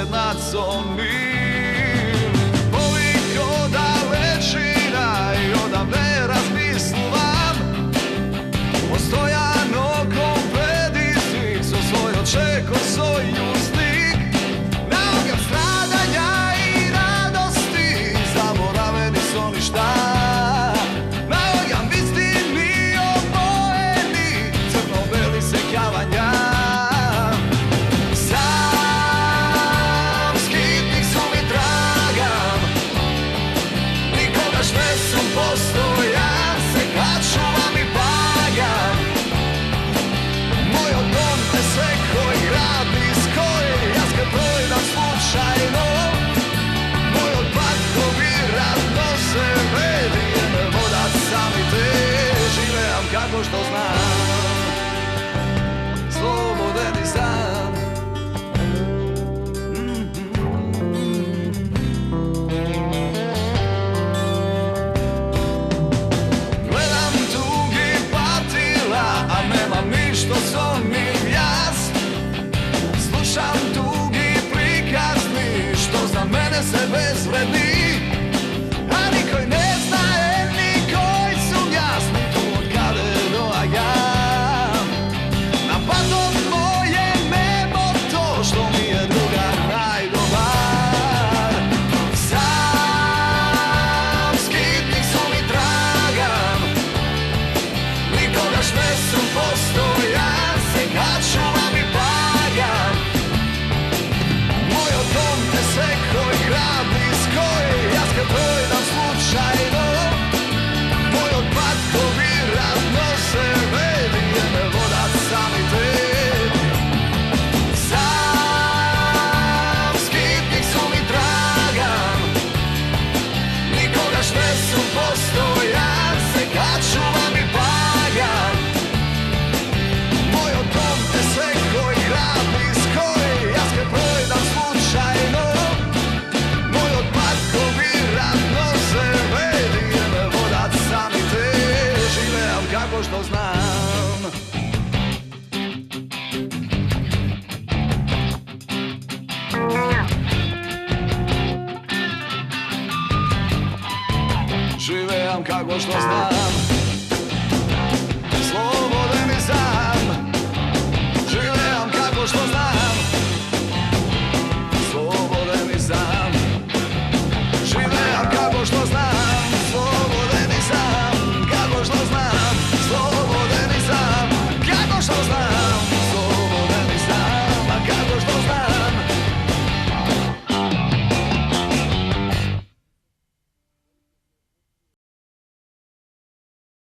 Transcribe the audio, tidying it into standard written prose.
crnacom mil. Koliko da većina i odavde razmisluvam, postojano kompredisnik so svoj očeko sojuznik. Naogam stradanja i radosti, zaboraveni su ništa. Naogam istini obojeni, crno-beli sekavanja. Sam skitnik su mi tragam, nikoga štesom postojan, se kačuvam i pagam. Moj odom te sekoj, grad iz koji ja skapojam slučajno. Moj odpadkovi radno se vedi, jer vodac sami te živeam kako što znam. Sloboden i sam. Gledam tugi patila, a nemam ništo somnim jas. Slušam tugi prikazni, što za mene se bezvredni. A nikoj ne znaje, nikoj su jasni tu od kade do ajam. Na patom moje nebo to što mi je drugar najdobar. Sam skitnik su mi tragam, nikoga štesom postojan, se kačuvam i pagam. Moj odom te sekoj, grad iz koji ja skapojam slučajno. Moj odpadkovi radno se vedi, jer me vodac sami te. Sam skitnik su mi tragam, nikoga štesom postojan, se kačuvam i pagam. Moj odom te sekoj, grad iz koji ja skapojam slučajno. Moj odpadkovi radno se vedi, jer me vodac sami te živeam kako što znam. Živeam kako što znam.